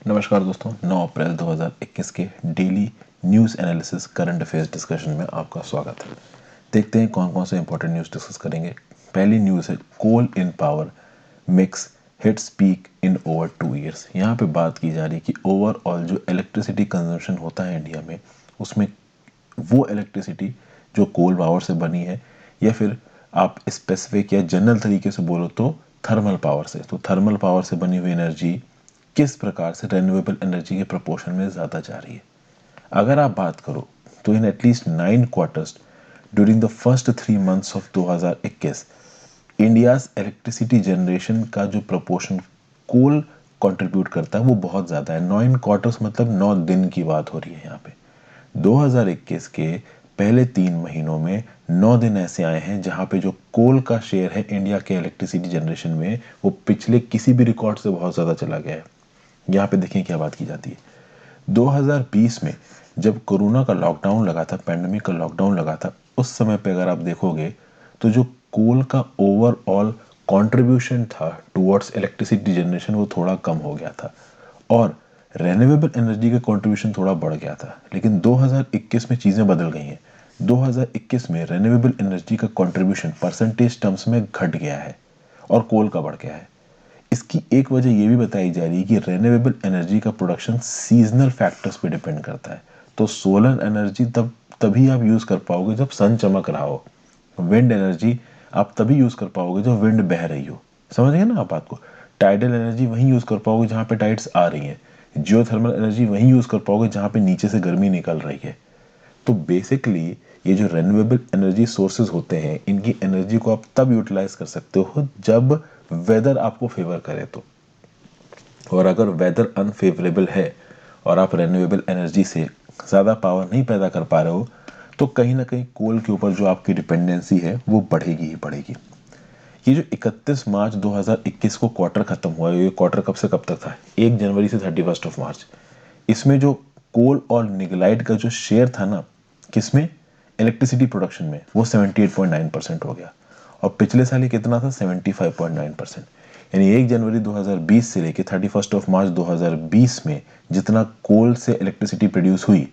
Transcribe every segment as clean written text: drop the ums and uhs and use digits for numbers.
नमस्कार दोस्तों, 9 अप्रैल 2021 के daily news analysis current affairs discussion में आपका स्वागत है। देखते हैं कौन कौन से इंपॉर्टेंट न्यूज़ डिस्कस करेंगे। पहली न्यूज़ है coal in power mix hits peak in over 2 years. यहाँ पे बात की जा रही है कि ओवरऑल जो इलेक्ट्रिसिटी कंजम्पशन होता है इंडिया में, उसमें वो इलेक्ट्रिसिटी जो कोल पावर से बनी है या फिर आप स्पेसिफिक या जनरल तरीके से बोलो तो थर्मल पावर से, तो थर्मल पावर से बनी हुई एनर्जी किस प्रकार से रेन्यूएबल एनर्जी के प्रोपोर्शन में ज़्यादा जा रही है। अगर आप बात करो तो in at least 9 quarters during the first 3 months of 2021 India's electricity generation का जो प्रोपोर्शन कोल कंट्रीब्यूट करता है वो बहुत ज़्यादा है। 9 क्वार्टर्स मतलब 9 दिन की बात हो रही है। यहाँ पे 2021 के पहले 3 महीनों में 9 दिन ऐसे आए हैं जहां पे जो कोल का शेयर है इंडिया के इलेक्ट्रिसिटी जनरेशन में वो पिछले किसी भी रिकॉर्ड से बहुत ज़्यादा चला गया है। यहाँ पे देखिए क्या बात की जाती है। 2020 में जब कोरोना का लॉकडाउन लगा था, पैंडेमिक का लॉकडाउन लगा था, उस समय पे अगर आप देखोगे तो जो कोल का ओवरऑल कंट्रीब्यूशन था टुवर्ड्स इलेक्ट्रिसिटी जनरेशन वो थोड़ा कम हो गया था और रेन्यूएबल एनर्जी का कंट्रीब्यूशन थोड़ा बढ़ गया था। लेकिन 2021 में चीज़ें बदल गई हैं। 2021 में रेन्यूएबल एनर्जी का कंट्रीब्यूशन परसेंटेज टर्म्स में घट गया है और कोल का बढ़ गया है। इसकी एक वजह यह भी बताई जा रही है कि रेन्यूएबल एनर्जी का प्रोडक्शन सीजनल फैक्टर्स पे डिपेंड करता है। तो सोलर एनर्जी तभी आप यूज़ कर पाओगे जब सन चमक रहा हो। विंड एनर्जी आप तभी यूज़ कर पाओगे जब विंड बह रही हो। समझ गए ना आप बात को। टाइडल एनर्जी वहीं यूज़ कर पाओगे जहाँ पे टाइड्स आ रही हैं। जियोथर्मल एनर्जी वहीं यूज़ कर पाओगे जहाँ पे नीचे से गर्मी निकल रही है। तो बेसिकली ये जो रेन्यूएबल एनर्जी सोर्सेज होते हैं, इनकी एनर्जी को आप तब यूटिलाइज कर सकते हो जब वेदर आपको फेवर करे तो। और अगर वेदर अनफेवरेबल है और आप रेन्यूएबल एनर्जी से ज़्यादा पावर नहीं पैदा कर पा रहे हो तो कहीं ना कहीं कोल के ऊपर जो आपकी डिपेंडेंसी है वो बढ़ेगी ही बढ़ेगी। ये जो 31 मार्च 2021 को क्वार्टर खत्म हुआ, ये क्वार्टर कब से कब तक था? 1 जनवरी से 31 मार्च। इसमें जो कोल और निगलाइट का जो शेयर था ना, किसमें? इलेक्ट्रिसिटी प्रोडक्शन में, वो 78.9% हो गया। और पिछले साल ये कितना था? 75.9%। यानी 1 जनवरी 2020 से लेकर 31 मार्च 2020 में जितना कोल से इलेक्ट्रिसिटी प्रोड्यूस हुई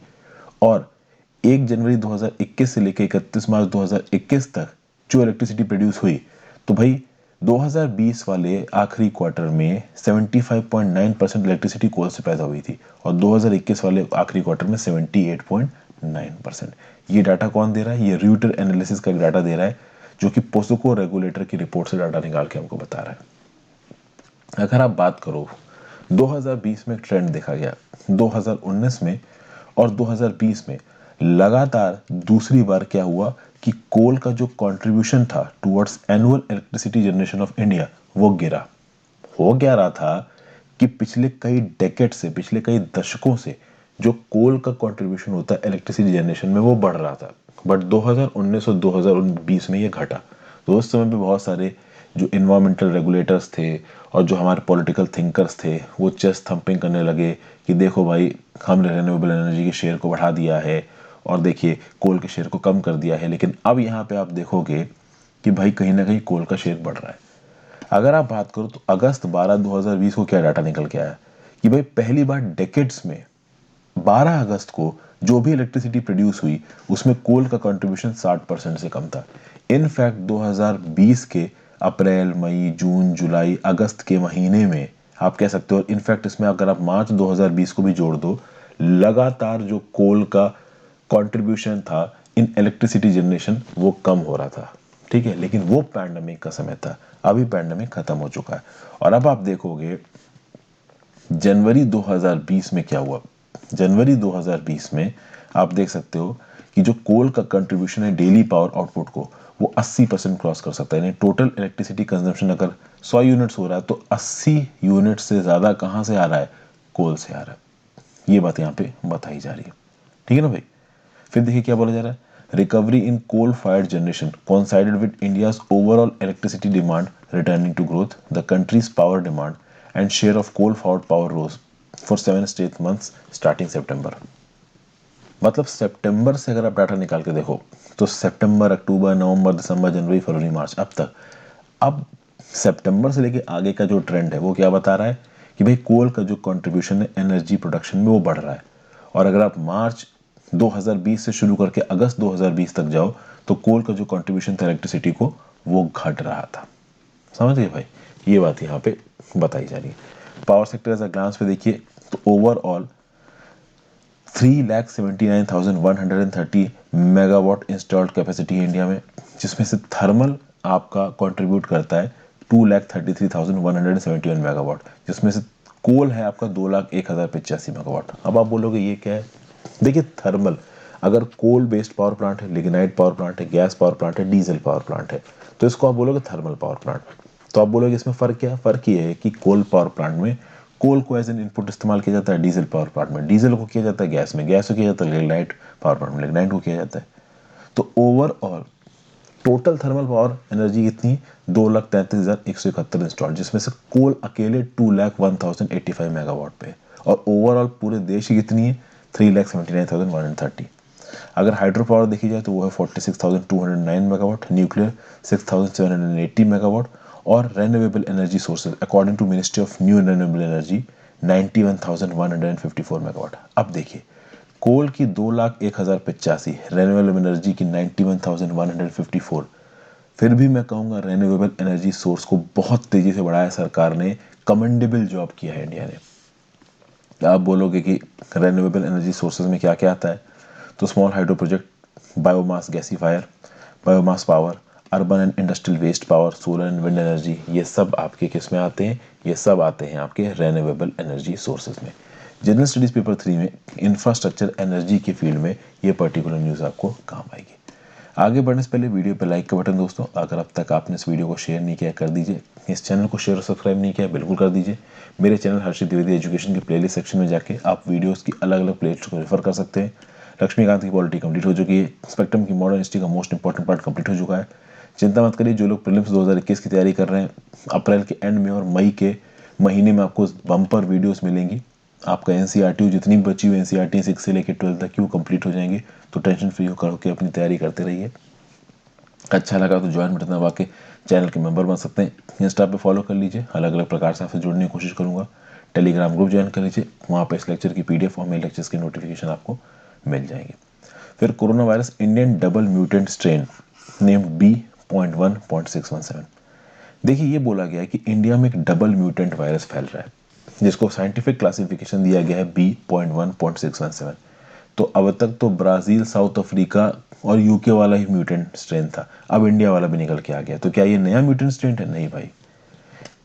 और 1 जनवरी 2021 से लेकर 31 मार्च 2021 तक जो इलेक्ट्रिसिटी प्रोड्यूस हुई, तो भाई 2020 वाले आखिरी क्वार्टर में 75.9% इलेक्ट्रिसिटी कोल से पैदा हुई थी और 2021 वाले आखिरी क्वार्टर में 78.9%। ये डाटा कौन दे रहा है? ये र्यूटर एनालिसिस का डाटा दे रहा है, जो कि पोस्को रेगुलेटर की रिपोर्ट से डाटा निकाल के हमको बता रहा है। अगर आप बात करो 2020 में ट्रेंड देखा गया, 2019 में और 2020 में लगातार दूसरी बार क्या हुआ कि कोल का जो कंट्रीब्यूशन था towards annual electricity generation of India वो गिरा। हो क्या रहा था कि पिछले कई डेकेड से, पिछले कई दशकों से जो कोल का कंट्रीब्यूशन होता है इलेक्ट्रिसिटी जनरेशन में वो बढ़ रहा था, बट 2019 और 2020 में ये घटा। तो उस समय पे बहुत सारे जो इन्वायरमेंटल रेगुलेटर्स थे और जो हमारे पॉलिटिकल थिंकर्स थे वो चेस्ट थंपिंग करने लगे कि देखो भाई, हमने रेन्यूएबल एनर्जी के शेयर को बढ़ा दिया है और देखिए कोल के शेयर को कम कर दिया है। लेकिन अब यहाँ पे आप देखोगे कि भाई कहीं ना कहीं कोल का शेयर बढ़ रहा है। अगर आप बात करो तो अगस्त 12 2020 को क्या डाटा निकल के आया कि भाई पहली बार डेकेड्स में 12 अगस्त को जो भी इलेक्ट्रिसिटी प्रोड्यूस हुई उसमें कोल का कंट्रीब्यूशन 60% से कम था। इनफैक्ट 2020 के अप्रैल, मई, जून, जुलाई, अगस्त के महीने में आप कह सकते हो, इनफैक्ट इसमें अगर आप मार्च 2020 को भी जोड़ दो, लगातार जो कोल का कंट्रीब्यूशन था इन इलेक्ट्रिसिटी जनरेशन वो कम हो रहा था। ठीक है, लेकिन वो पैंडेमिक का समय था, अभी पैंडेमिक खत्म हो चुका है। और अब आप देखोगे जनवरी 2020 में क्या हुआ। जनवरी 2020 में आप देख सकते हो कि जो कोल का कंट्रीब्यूशन है डेली पावर आउटपुट को वो 80% क्रॉस कर सकता है। यानी टोटल इलेक्ट्रिसिटी कंजम्पशन अगर 100 यूनिट्स हो रहा है तो 80 यूनिट से ज़्यादा कहाँ से आ रहा है? कोल से आ रहा है। ये बात यहाँ पे बताई जा रही है। ठीक है ना भाई। फिर देखिए क्या बोला जा रहा है, recovery in coal fired generation coincided with India's overall electricity demand returning to growth. The country's power demand and share of coal-fired power rose for 7 straight months starting September. मतलब सितंबर से अगर आप डाटा निकाल के देखो तो सितंबर, अक्टूबर, नवंबर, दिसंबर, जनवरी, फरवरी, मार्च, अब तक, अब सितंबर से लेके आगे का जो ट्रेंड है वो क्या बता रहा है कि भाई कोल का जो कंट्रीब्यूशन है एनर्जी प्रोडक्शन में वो बढ़ रहा है। और अगर आप मार्च 2020 से शुरू करके अगस्त 2020 तक जाओ तो कोल का जो कंट्रीब्यूशन था इलेक्ट्रिसिटी को वो घट रहा था। समझ गए भाई, ये बात यहाँ पे बताई जा रही है। Power sector as a glance पे देखिए तो ओवरऑल 3,79,130 मेगावाट इंस्टॉल्ड कैपेसिटी है इंडिया में, जिसमें से थर्मल आपका कंट्रीब्यूट करता है 2,33,171 मेगावाट, जिसमें से कोल है आपका 2,01,085 मेगावाट। अब आप बोलोगे ये क्या है? देखिए थर्मल, अगर कोल बेस्ड पावर प्लांट है, लिग्नाइट पावर प्लांट है, गैस पावर प्लांट है, डीजल पावर प्लांट है, तो इसको आप बोलोगे थर्मल पावर प्लांट। तो आप बोलोगे इसमें फ़र्क क्या है? फ़र्क ये है कि कोल पावर प्लांट में कोल को एज एन इनपुट इस्तेमाल किया जाता है, डीजल पावर प्लांट में डीजल को किया जाता है, गैस में गैस को किया जाता है, लिग्नाइट पावर प्लांट में लिग्नाइट को किया जाता है। तो overall total thermal power energy कितनी? 2,33,171 इंस्टॉल, जिसमें से कोल अकेले 2,01,085 मेगावाट पे, और ओवरऑल पूरे देश की कितनी है? 3,79,130। अगर हाइड्रो पावर देखी जाए तो वो है 46,209 मेगावाट, न्यूक्लियर 6,780 मेगावाट, और renewable energy sources according to ministry of new renewable energy 91,154 megawatt. अब देखिए कोल की 2,01,085, रेन्यूएबल एनर्जी की 91,154। फिर भी मैं कहूँगा रेन्यूएबल एनर्जी सोर्स को बहुत तेज़ी से बढ़ाया सरकार ने, कमेंडेबल जॉब किया है इंडिया ने। आप बोलोगे कि रेन्यूएबल एनर्जी सोर्सेज में क्या क्या आता है, तो small hydro project, biomass gasifier, biomass power, urban and industrial waste power, solar and wind energy, ये सब आपके किस में आते हैं? ये सब आते हैं आपके रेन्यूएबल एनर्जी सोर्सेज में। जनरल स्टडीज पेपर 3 में इंफ्रास्ट्रक्चर एनर्जी के फील्ड में ये पर्टिकुलर न्यूज़ आपको काम आएगी। आगे बढ़ने से पहले वीडियो पे लाइक का बटन दोस्तों, अगर अब तक आपने इस वीडियो को शेयर नहीं किया कर दीजिए, इस चैनल को शेयर और सब्सक्राइब नहीं किया बिल्कुल कर दीजिए। मेरे चैनल हर्षित द्विवेदी एजुकेशन के प्लेलिस्ट सेक्शन में जाके आप वीडियोस की अलग अलग प्लेलिस्ट को रेफर कर सकते हैं। लक्ष्मीकांत की पॉलिटी कंप्लीट हो चुकी है, स्पेक्ट्रम की मॉडर्न हिस्ट्री का मोस्ट इंपॉर्टेंट पार्ट कंप्लीट हो चुका है। चिंता मत करिए, जो लोग प्रीलिम्स 2021 की तैयारी कर रहे हैं, अप्रैल के एंड में और मई के महीने में आपको बम्पर वीडियोस मिलेंगी। आपका एनसीईआरटी जितनी बची हुई एनसीईआरटी 6 से लेकर 12 तक की वो कंप्लीट हो जाएंगी, तो टेंशन फ्री होकर के अपनी तैयारी करते रहिए। अच्छा लगा तो ज्वाइन बटन दबा के चैनल के मेंबर बन सकते हैं। इंस्टा पे फॉलो कर लीजिए, अलग अलग प्रकार से आपसे जुड़ने की कोशिश करूंगा। टेलीग्राम ग्रुप ज्वाइन कर लीजिए, वहाँ पे इस लेक्चर की पीडीएफ और मेरे लेक्चर्स की नोटिफिकेशन आपको मिल जाएंगे। फिर corona virus Indian double mutant strain name B.1.617। देखिए ये बोला गया है कि इंडिया में एक डबल म्यूटेंट वायरस फैल रहा है, जिसको साइंटिफिक क्लासिफिकेशन दिया गया है B.1.617। तो अब तक तो ब्राज़ील, साउथ अफ्रीका और यूके वाला ही म्यूटेंट स्ट्रेन था, अब इंडिया वाला भी निकल के आ गया। तो क्या ये नया म्यूटेंट स्ट्रेन है? नहीं भाई,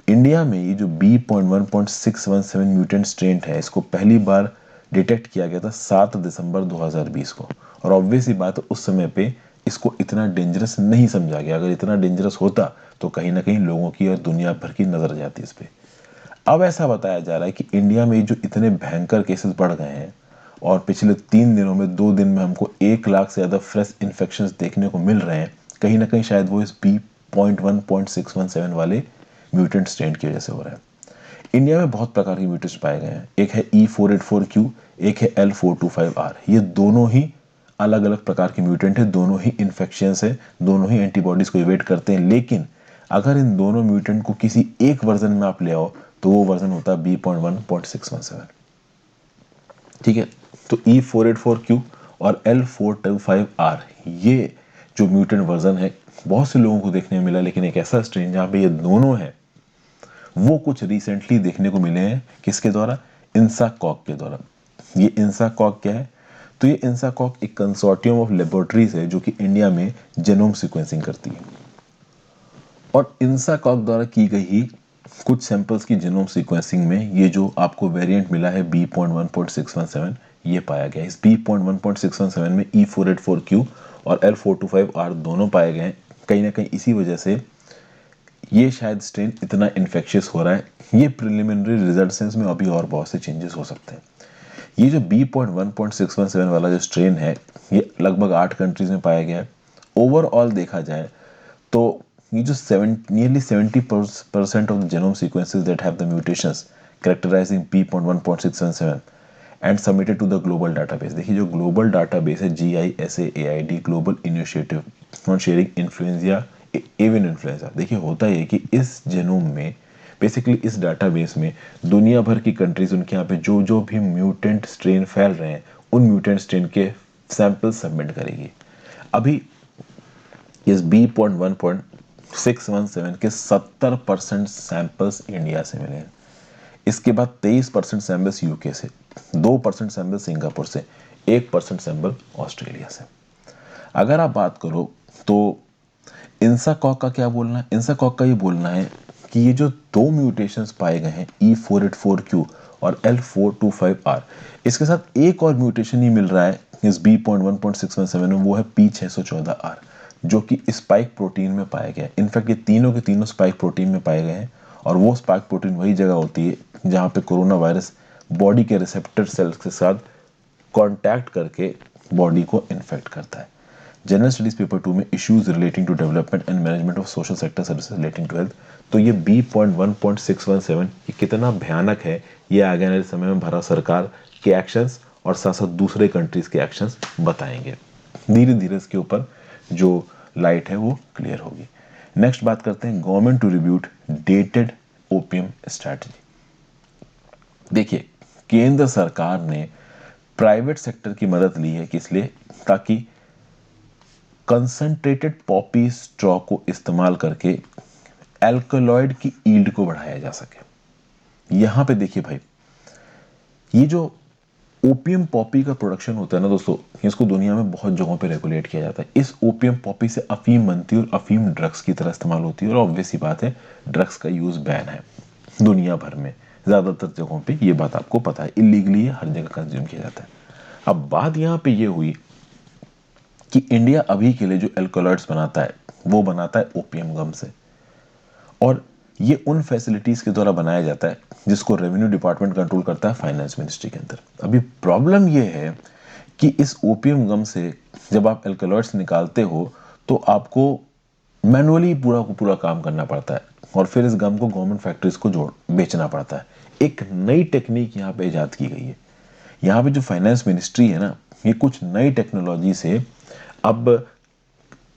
इंडिया में ये जो B.1.617 म्यूटेंट स्ट्रेन है, इसको पहली बार डिटेक्ट किया गया था 7 दिसंबर 2020 को। और ऑब्वियस ही बात, उस समय पे इसको इतना डेंजरस नहीं समझा गया। अगर इतना डेंजरस होता तो कहीं ना कहीं लोगों की और दुनिया भर की नज़र जाती इस पर। अब ऐसा बताया जा रहा है कि इंडिया में जो इतने भयंकर केसेस बढ़ गए हैं, और पिछले 3 दिनों में 2 दिन में हमको 1 लाख से ज़्यादा फ्रेश इन्फेक्शन देखने को मिल रहे हैं, कहीं ना कहीं शायद वो इस B.1.617 वाले म्यूटेंट स्ट्रेन की वजह से हो रहा है। इंडिया में बहुत प्रकार के म्यूटेंट्स पाए गए हैं, एक है E484Q, एक है L425R। ये दोनों ही अलग अलग प्रकार के म्यूटेंट है, दोनों ही इन्फेक्शंस है, दोनों ही एंटीबॉडीज को इवेट करते हैं। लेकिन अगर इन दोनों म्यूटेंट को किसी एक वर्जन में आप ले आओ तो वो वर्जन होता है B.1.617। ठीक है, तो E484Q और L425R ये जो म्यूटेंट वर्जन है बहुत से लोगों को देखने में मिला, लेकिन एक ऐसा स्ट्रेन जहाँ पे ये दोनों है वो कुछ रिसेंटली देखने को मिले हैं। किसके द्वारा? इंसाकॉक के द्वारा। ये इंसाकॉक क्या है? तो ये इंसाकॉक एक कंसोर्टियम ऑफ लेबोरेटरीज है जो कि इंडिया में जेनोम सीक्वेंसिंग करती है, और इंसाकॉक द्वारा की गई ही कुछ सैंपल्स की जेनोम सीक्वेंसिंग में ये जो आपको वेरिएंट मिला है B.1.617 ये पाया गया। इस B.1.617 में E484Q और L425R दोनों पाए गए हैं। कहीं ना कहीं इसी वजह से ये शायद स्ट्रेन इतना इन्फेक्शियस हो रहा है। ये प्रिलिमिनरी रिजल्ट्स हैं, इसमें अभी और बहुत से चेंजेस हो सकते हैं। ये जो B.1.617 वाला जो स्ट्रेन है ये लगभग 8 कंट्रीज में पाया गया है। ओवरऑल देखा जाए तो ये जो nearly 70% of the genome sequences that have the mutations characterising B.1.617 and submitted to the global database. देखिए जो ग्लोबल डाटाबेस है GISAID, global initiative on sharing influenza avian influenza, देखिए होता है कि इस जेनोम में बेसिकली इस डाटाबेस में दुनिया भर की कंट्रीज, उनके यहाँ पे जो जो भी म्यूटेंट स्ट्रेन फैल रहे हैं उन म्यूटेंट स्ट्रेन के सैंपल सबमिट करेगी। अभी इस B.1.617 के 70% सैंपल्स इंडिया से मिले हैं। इसके बाद 23% सैंपल्स यूके से, 2% सैंपल सिंगापुर से, 1% सैंपल ऑस्ट्रेलिया से। अगर आप बात करो तो इंसाकॉक का क्या बोलना है? इंसाकॉक का ये बोलना है कि ये जो दो म्यूटेशंस पाए गए हैं E484Q और L425R, इसके साथ एक और म्यूटेशन ही मिल रहा है इस B.1.617 में, वो है P614R, जो कि स्पाइक प्रोटीन में पाया गया है। इनफैक्ट ये तीनों के तीनों स्पाइक प्रोटीन में पाए गए हैं, और वो स्पाइक प्रोटीन वही जगह होती है जहाँ पे कोरोना वायरस बॉडी के रिसेप्टर सेल्स के साथ कांटेक्ट करके बॉडी को इन्फेक्ट करता है। जनरल स्टडीज पेपर 2 में issues relating to development and management of social sector services relating to health, तो ये B.1.617 ये कितना भयानक है, ये आगे आने वाले समय में भारत सरकार के एक्शंस और साथ साथ दूसरे कंट्रीज के एक्शंस बताएंगे। धीरे धीरे इसके ऊपर जो लाइट है वो क्लियर होगी। नेक्स्ट बात करते हैं government to rebut dated OPM strategy. देखिए, केंद्र सरकार ने प्राइवेट सेक्टर की मदद ली है, किस लिए? ताकि कंसंट्रेटेड पॉपी स्ट्रॉ को इस्तेमाल करके एल्कलॉइड की ईल्ड को बढ़ाया जा सके। यहां पे देखिए भाई, ये जो ओपीएम पॉपी का प्रोडक्शन होता है ना दोस्तों, इसको दुनिया में बहुत जगहों पे रेगुलेट किया जाता है। इस ओपीएम पॉपी से अफीम बनती है और अफीम ड्रग्स की तरह इस्तेमाल होती है, और ऑब्वियस सी बात है ड्रग्स का यूज बैन है दुनिया भर में, ज्यादातर जगहों पे, ये बात आपको पता है, इलीगली हर जगह कंज्यूम किया जाता है। अब बात यहाँ पे ये हुई कि इंडिया अभी के लिए जो एल्कोलॉइड्स बनाता है वो बनाता है ओपीएम गम से, और ये उन फैसिलिटीज के द्वारा बनाया जाता है जिसको रेवेन्यू डिपार्टमेंट कंट्रोल करता है फाइनेंस मिनिस्ट्री के अंदर। अभी प्रॉब्लम ये है कि इस ओपीएम गम से जब आप एल्कोलॉइड्स निकालते हो तो आपको मैनुअली पूरा को पूरा काम करना पड़ता है, और फिर इस गम को गवर्नमेंट फैक्ट्रीज को जोड़ बेचना पड़ता है। एक नई टेक्निक यहाँ पे इजाद की गई है। यहाँ पे जो फाइनेंस मिनिस्ट्री है ना, ये कुछ नई टेक्नोलॉजी से अब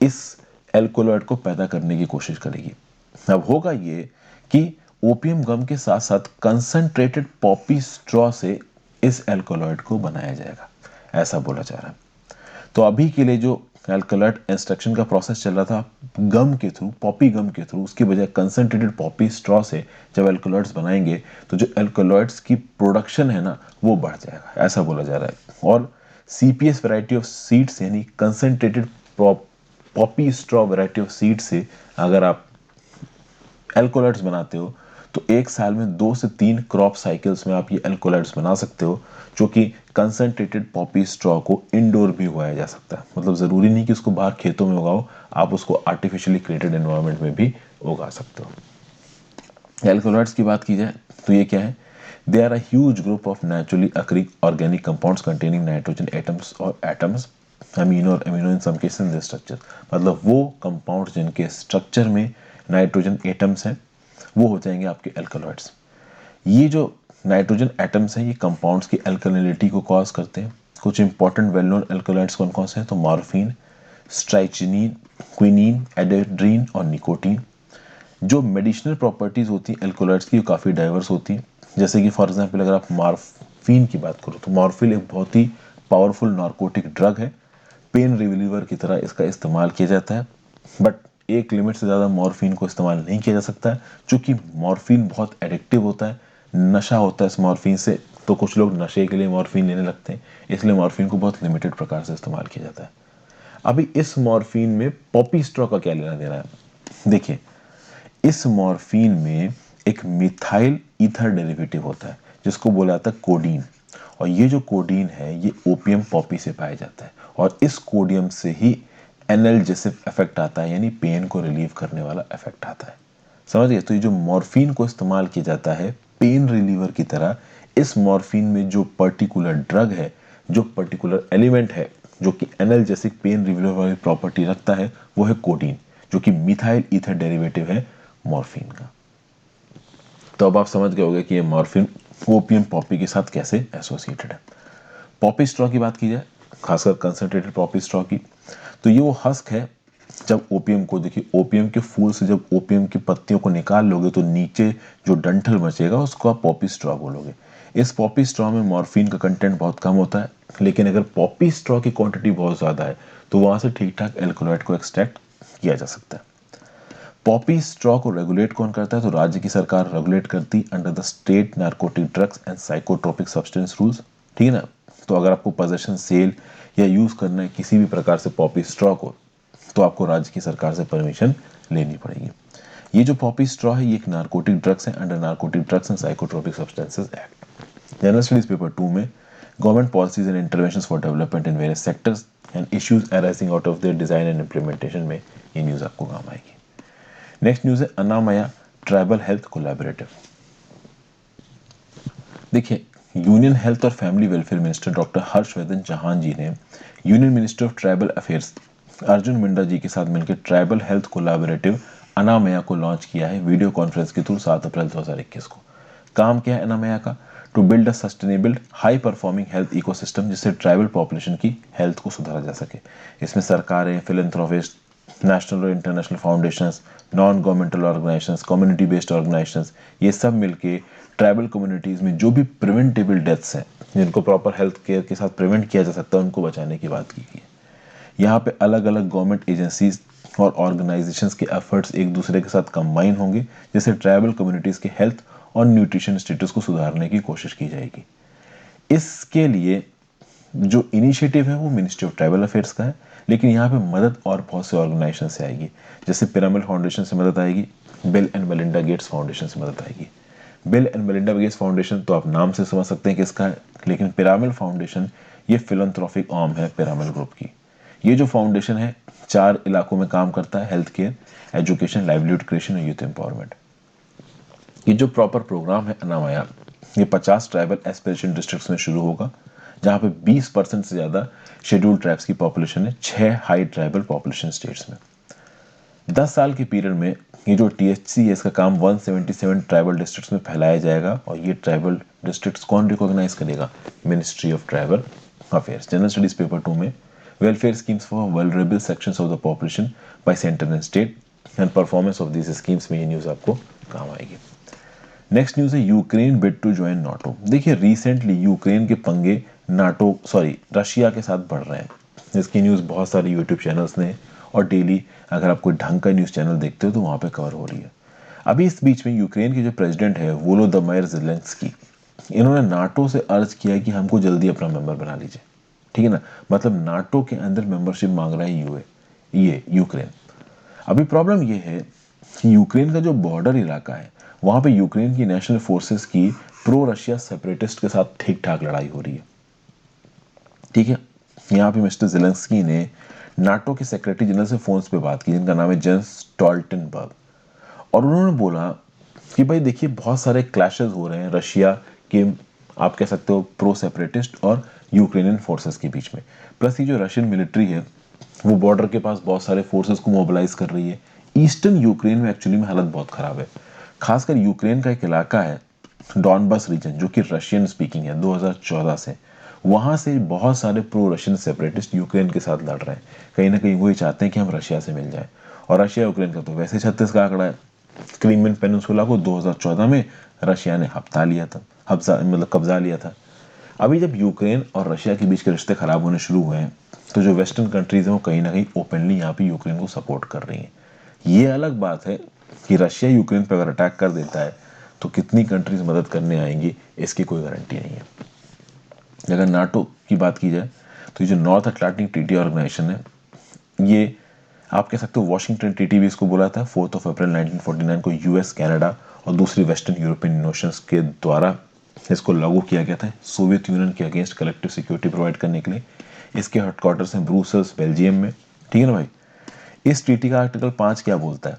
इस एल्कोलॉइड को पैदा करने की कोशिश करेगी। अब होगा ये कि ओपीएम गम के साथ साथ कंसंट्रेटेड पॉपी स्ट्रॉ से इस एल्कोलॉइड को बनाया जाएगा, ऐसा बोला जा रहा है। तो अभी के लिए जो एल्कोलॉइड एक्सट्रैक्शन का प्रोसेस चल रहा था गम के थ्रू, पॉपी गम के थ्रू, उसके बजाय कंसंट्रेटेड पॉपी स्ट्रॉ से जब एल्कोलॉइड्स बनाएंगे तो जो एल्कोलॉइड्स की प्रोडक्शन है ना वो बढ़ जाएगा, ऐसा बोला जा रहा है। और सीपीएस वैरायटी ऑफ सीड्स यानी concentrated Poppy straw variety of seed से अगर आप एल्कोलॉइड्स बनाते हो तो एक साल में 2 से 3 क्रॉप साइकिल्स में आप ये एल्कोलॉइड्स बना सकते हो, जो कि कंसंट्रेटेड पॉपी स्ट्रॉ को इंडोर भी उगाया जा सकता है। मतलब जरूरी नहीं कि उसको बाहर खेतों में उगाओ, आप उसको आर्टिफिशियली क्रिएटेड एनवायरनमेंट में भी उगा सकते हो। एल्कोलॉइड्स की बात की जाए तो ये क्या है? They are a huge group of naturally occurring organic compounds containing nitrogen atoms और एटम्स अमीनो और amino in some cases in the structure. मतलब वो कंपाउंड्स जिनके स्ट्रक्चर में नाइट्रोजन एटम्स हैं वो हो जाएंगे आपके एल्कलॉइड्स। ये जो नाइट्रोजन एटम्स हैं ये कंपाउंड्स की एल्कलिनिटी को कॉज करते हैं। कुछ इंपॉर्टेंट वेल नोन एल्कलॉइड्स कौन कौन से हैं? तो मॉर्फिन, स्ट्राइचिनिन, क्विनीन, एडेड्रीन और निकोटीन। जो मेडिसिनल प्रॉपर्टीज होती हैं एल्कोलॉइड्स की वो काफ़ी डाइवर्स होती हैं। जैसे कि फॉर एग्जांपल अगर आप मॉर्फिन की बात करो तो मॉर्फिन एक बहुत ही पावरफुल नार्कोटिक ड्रग है, पेन रिलीवर की तरह इसका इस्तेमाल किया जाता है, बट एक लिमिट से ज़्यादा मॉर्फिन को इस्तेमाल नहीं किया जा सकता है, क्योंकि मॉर्फिन बहुत एडिक्टिव होता है, नशा होता है इस मॉर्फिन से, तो कुछ लोग नशे के लिए मॉर्फिन लेने लगते हैं, इसलिए मॉर्फिन को बहुत लिमिटेड प्रकार से इस्तेमाल किया जाता है। अभी इस मॉर्फिन में पॉपी स्ट्रॉ का क्या लेना देना है? देखिए, इस मॉर्फिन में एक मिथाइल ईथर डेरिवेटिव होता है जिसको बोला जाता है कोडीन, और ये जो कोडीन है ये ओपीएम पॉपी से पाया जाता है, और इस कोडियम से ही एनाल्जेसिक इफेक्ट आता है, यानी पेन को रिलीव करने वाला इफेक्ट आता है। समझ गए? तो ये जो मॉर्फिन को इस्तेमाल किया जाता है पेन रिलीवर की तरह, इस मॉर्फिन में जो पर्टिकुलर ड्रग है, जो पर्टिकुलर एलिमेंट है जो कि एनाल्जेसिक पेन रिलीवर वाली प्रॉपर्टी रखता है, वो है कोडीन, जो कि मिथाइल ईथर डेरिवेटिव है मॉर्फिन का। तो अब आप समझ गए होंगे कि ये मॉर्फिन ओपीएम पॉपी के साथ कैसे एसोसिएटेड है। पॉपी स्ट्रॉ की बात की जाए, खासकर कंसंट्रेटेड पॉपी स्ट्रॉ की, तो ये वो हस्क है जब ओपीएम को देखिए, ओपीएम के फूल से जब ओपीएम की पत्तियों को निकाल लोगे तो नीचे जो डंठल बचेगा उसको आप पॉपी स्ट्रॉ बोलोगे। इस पॉपी स्ट्रॉ में मॉर्फिन का कंटेंट बहुत कम होता है, लेकिन अगर पॉपी स्ट्रॉ की क्वांटिटी बहुत ज़्यादा है तो वहाँ से ठीक ठाक एल्कोलॉइड को एक्सट्रैक्ट किया जा सकता है। पॉपी स्ट्रॉ को रेगुलेट कौन करता है? तो राज्य की सरकार रेगुलेट करती under the state narcotic drugs and psychotropic substance rules, ठीक है ना। तो अगर आपको पोजेशन, सेल या यूज करना है किसी भी प्रकार से पॉपी स्ट्रॉ को, तो आपको राज्य की सरकार से परमिशन लेनी पड़ेगी। ये जो पॉपी स्ट्रॉ है ये एक नार्कोटिक ड्रग्स है under narcotic drugs and psychotropic substances act. General studies paper 2 में government policies and interventions for development in various sectors and issues arising out of their design and implementation में ये news आपको काम आएगी। Next news है Anamaya tribal health collaborative. देखिए, union health और family welfare minister doctor Harshvardhan Chauhan ji ने union minister of tribal affairs Arjun Munda जी के साथ मिलकर ट्राइबल हेल्थ कोलैबोरेटिव अनामया को लॉन्च किया है वीडियो कॉन्फ्रेंस के थ्रू 7 अप्रैल 2021 को। काम क्या है अनामया का? To build a sustainable high performing health ecosystem जिससे ट्राइबल पॉपुलेशन की हेल्थ को सुधारा जा सके। इसमें सरकारें, फिलैंथ्रोपिस्ट, नेशनल और international foundations, non governmental organisations, community based organisations, ये सब मिलके ट्राइबल कम्युनिटीज़ में जो भी प्रिवेंटेबल डेथ्स हैं जिनको प्रॉपर हेल्थ केयर के साथ प्रिवेंट किया जा सकता है उनको बचाने की बात की गई है। यहाँ पे अलग अलग गवर्नमेंट एजेंसीज और ऑर्गेनाइजेशंस के एफर्ट्स एक दूसरे के साथ कंबाइन होंगे जिससे ट्राइबल कम्युनिटीज़ के हेल्थ और न्यूट्रिशन स्टेटस को सुधारने की कोशिश की जाएगी। इसके लिए जो इनिशिएटिव है वो मिनिस्ट्री ऑफ ट्राइबल अफेयर्स का है, लेकिन यहाँ पे मदद और बहुत से ऑर्गेनाइजेशन से आएगी। जैसे पिरामिड फाउंडेशन से मदद आएगी, bill and Melinda Gates foundation से मदद आएगी। Bill and Melinda Gates foundation तो आप नाम से समझ सकते हैं किसका है, लेकिन पिरामिड फाउंडेशन ये फिलंथ्रोपिक आर्म है पिरामिड ग्रुप की। ये जो फाउंडेशन है 4 इलाकों में काम करता है, health care, education, livelihood creation और यूथ एम्पावरमेंट। ये जो प्रॉपर प्रोग्राम है अनामया, ये 50 ट्राइबल एस्पिरेशन डिस्ट्रिक्ट्स में शुरू होगा जहाँ पे 20% से ज़्यादा शेड्यूल्ड ट्राइब्स की पॉपुलेशन है 6 हाई ट्राइबल पॉपुलेशन स्टेट्स में। 10 साल के पीरियड में ये जो टीएचसी है इसका काम 177 ट्राइबल डिस्ट्रिक्ट्स में फैलाया जाएगा और ये ट्राइबल डिस्ट्रिक्ट्स कौन रिकॉग्नाइज करेगा? Ministry of tribal affairs. General studies paper 2 में welfare schemes for vulnerable sections of the population by centre and state and performance of these schemes में ये न्यूज़ आपको काम आएगी। नेक्स्ट न्यूज़ है Ukraine bid to join NATO. देखिए, recently Ukraine के पंगे रशिया के साथ बढ़ रहे हैं। इसकी न्यूज़ बहुत सारे यूट्यूब चैनल्स ने और डेली अगर आप कोई ढंग का न्यूज़ चैनल देखते हो तो वहाँ पे कवर हो रही है। अभी इस बीच में यूक्रेन के जो प्रेसिडेंट है वोलोदिमीर ज़ेलेंस्की, इन्होंने नाटो से अर्ज किया है कि हमको जल्दी अपना मेंबर बना लीजिए, ठीक है ना। मतलब नाटो के अंदर मेंबरशिप मांग रहा है ये यूक्रेन। अभी प्रॉब्लम ये है कि यूक्रेन का जो बॉर्डर इलाका है वहाँ पे यूक्रेन की नेशनल फोर्सेस की प्रो रशिया सेपरेटिस्ट के साथ ठीक ठाक लड़ाई हो रही है, ठीक है। यहाँ पे मिस्टर ज़ेलेंस्की ने नाटो के सेक्रेटरी जनरल से फोन पे बात की जिनका नाम है जेंस स्टोल्टनबर्ग, और उन्होंने बोला कि भाई देखिए बहुत सारे क्लैशेस हो रहे हैं रशिया के, आप कह सकते हो प्रो सेपरेटिस्ट और यूक्रेनियन फोर्सेस के बीच में। प्लस ये जो रशियन मिलिट्री है वो बॉर्डर के पास बहुत सारे फोर्सेस को मोबिलाइज कर रही है। ईस्टर्न यूक्रेन में एक्चुअली में हालत बहुत खराब है। खासकर यूक्रेन का एक इलाका है डॉनबस रीजन जो कि रशियन स्पीकिंग है 2014 से, वहाँ से बहुत सारे प्रो रशियन सेपरेटिस्ट यूक्रेन के साथ लड़ रहे हैं। कहीं ना कहीं वही चाहते हैं कि हम रशिया से मिल जाए, और रशिया यूक्रेन का तो वैसे 36 का आंकड़ा है। क्रीमियन पेनिनसुला को 2014 में रशिया ने कब्जा लिया था। अभी जब यूक्रेन और रशिया के बीच के रिश्ते खराब होने शुरू हुए हैं तो जो वेस्टर्न कंट्रीज हैं वो कहीं ना कहीं ओपनली यहाँ पे यूक्रेन को सपोर्ट कर रही हैं। ये अलग बात है कि रशिया यूक्रेन पर अगर अटैक कर देता है तो कितनी कंट्रीज मदद करने आएंगी इसकी कोई गारंटी नहीं है। अगर नाटो की बात की जाए तो ये जो नॉर्थ अटलांटिक ट्रीटी ऑर्गेनाइजेशन है, ये आप कह सकते हो वॉशिंगटन ट्रीटी भी इसको बोला था 4 अप्रैल 1949 को यूएस, कनाडा और दूसरी वेस्टर्न यूरोपियन नेशंस के द्वारा इसको लागू किया गया था सोवियत यूनियन के अगेंस्ट कलेक्टिव सिक्योरिटी प्रोवाइड करने के लिए। इसके हेडक्वार्टर्स हैं ब्रूसेल्स, बेल्जियम में, ठीक है ना भाई। इस ट्रीटी का आर्टिकल 5 क्या बोलता है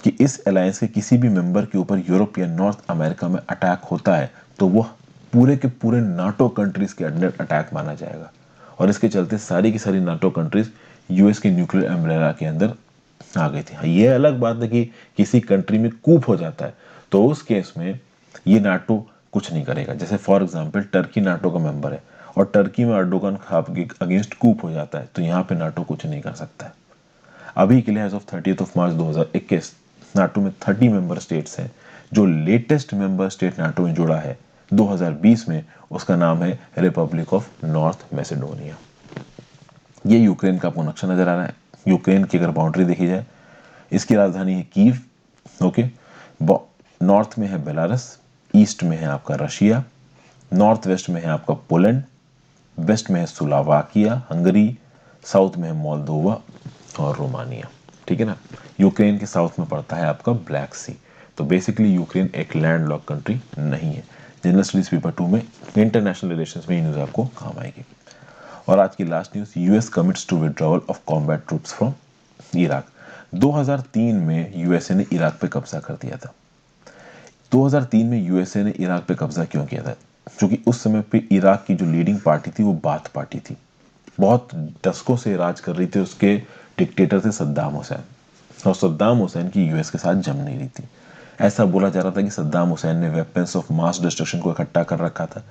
कि इस अलायंस के किसी भी मेंबर के ऊपर यूरोप या नॉर्थ अमेरिका में अटैक होता है तो वह पूरे के पूरे नाटो कंट्रीज के अंडर अटैक माना जाएगा, और इसके चलते सारी की सारी नाटो कंट्रीज यूएस के न्यूक्लियर अम्ब्रेला के अंदर आ गई थी। ये अलग बात है कि किसी कंट्री में कूप हो जाता है तो उस केस में ये नाटो कुछ नहीं करेगा। जैसे फॉर एग्जांपल टर्की नाटो का मेंबर है और टर्की में अर्डोगन के अगेंस्ट कूप हो जाता है तो यहाँ पे नाटो कुछ नहीं कर सकता है। अभी के लिए एज ऑफ 30 मार्च 2021 नाटो में 30 मेंबर स्टेट्स हैं। जो लेटेस्ट मेंबर स्टेट नाटो में जुड़ा है 2020 में, उसका नाम है रिपब्लिक ऑफ नॉर्थ मैसेडोनिया। ये यूक्रेन का आपको नक्शा नजर आ रहा है। यूक्रेन की अगर बाउंड्री देखी जाए, इसकी राजधानी है कीव। ओके, नॉर्थ में है बेलारस, ईस्ट में है आपका रशिया, नॉर्थ वेस्ट में है आपका पोलैंड, वेस्ट में है स्लोवाकिया हंगरी, साउथ में है मोल्दोवा और रोमानिया। ठीक है ना। यूक्रेन के साउथ में पड़ता है आपका ब्लैक सी। तो बेसिकली यूक्रेन एक लैंड लॉक कंट्री नहीं है। जनरल स्टडीज पेपर 2 में इंटरनेशनल रिलेशंस में ये न्यूज आपको काम आएगी। और आज की last news, US commits to withdrawal of combat troops from Iraq. 2003 में यूएसए ने इराक पे कब्जा कर दिया था। 2003 में यूएसए ने इराक पे कब्जा क्यों किया था? क्योंकि उस समय पे इराक की जो लीडिंग पार्टी थी वो बाथ पार्टी थी। बहुत दशकों से राज कर रही थी, उसके डिक्टेटर थे सद्दाम हुसैन, और सद्दाम हुसैन की यूएस के साथ जम नहीं रही थी। ऐसा बोला जा रहा था कि सद्दाम हुसैन ने वेपन्स ऑफ मास डिस्ट्रक्शन को इकट्ठा कर रखा था।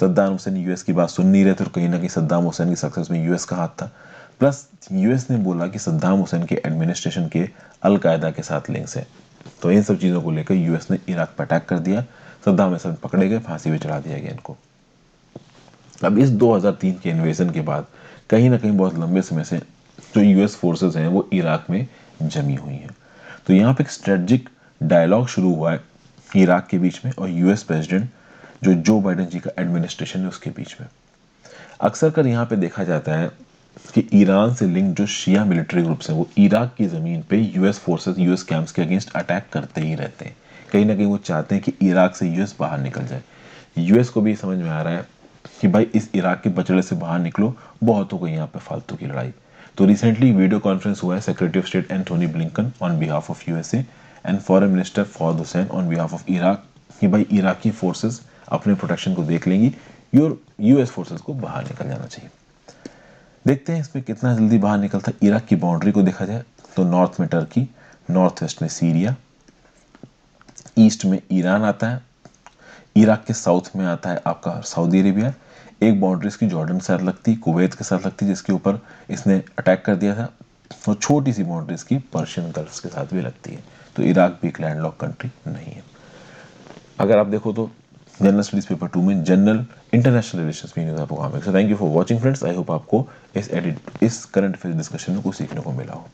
सद्दाम हुसैन यूएस की बात सुन नहीं रहे थे और कहीं ना कहीं सद्दाम हुसैन की सक्सेस में यूएस का हाथ था। प्लस यूएस ने बोला कि सद्दाम हुसैन के एडमिनिस्ट्रेशन के अलकायदा के साथ लिंक्स है। तो इन सब चीज़ों को लेकर यूएस ने इराक पर अटैक कर दिया। सद्दाम हुसैन पकड़े गए, फांसी पे चढ़ा दिया गया इनको। अब इस 2003 के इन्वेजन के बाद कहीं ना कहीं बहुत लंबे समय से जो यूएस फोर्सेस हैं वो इराक में जमी हुई हैं। तो यहाँ पे एक स्ट्रेटजिक डायलॉग शुरू हुआ है इराक के बीच में और यूएस प्रेसिडेंट जो बाइडेन जी का एडमिनिस्ट्रेशन है उसके बीच में। अक्सर कर यहाँ पे देखा जाता है कि ईरान से लिंक जो शिया मिलिट्री ग्रुप्स हैं वो इराक की ज़मीन पे यूएस फोर्सेस यूएस कैंप्स के अगेंस्ट अटैक करते ही रहते हैं। कहीं ना कहीं वो चाहते हैं कि इराक से यूएस बाहर निकल जाए। यूएस को भी समझ में आ रहा है कि भाई इस इराक के बचड़े से बाहर निकलो, बहुत हो गई यहाँ पे फालतू की लड़ाई। तो रिसेंटली वीडियो कॉन्फ्रेंस हुआ है secretary of state Anthony Blinken on behalf of USA and foreign minister Fawad Hussain on behalf of Iraq कि भाई इराकी फोर्सेस अपने प्रोटेक्शन को देख लेंगी, यूएस फोर्सेस को बाहर निकल जाना चाहिए। देखते हैं इसमें कितना जल्दी बाहर निकलता है। इराक की बाउंड्री को देखा जाए तो नॉर्थ में टर्की, नॉर्थ वेस्ट में सीरिया, ईस्ट में ईरान आता है, इराक के साउथ में आता है आपका सऊदी अरेबिया, एक बाउंड्री इसकी जॉर्डन के साथ लगती, कुवैत के साथ लगती जिसके ऊपर इसने अटैक कर दिया था, और छोटी सी बाउंड्री इसकी पर्शियन गल्फ के साथ भी लगती है। तो इराक भी एक लैंडलॉक कंट्री नहीं है। अगर आप देखो तो जनरल स्टडीज पेपर 2 में जनरल इंटरनेशनल रिलेशंस में न्यूज़ आपको काम है। So thank you for watching friends. I hope आपको इस करंट अफेयर डिस्कशन में कुछ सीखने को मिला हो।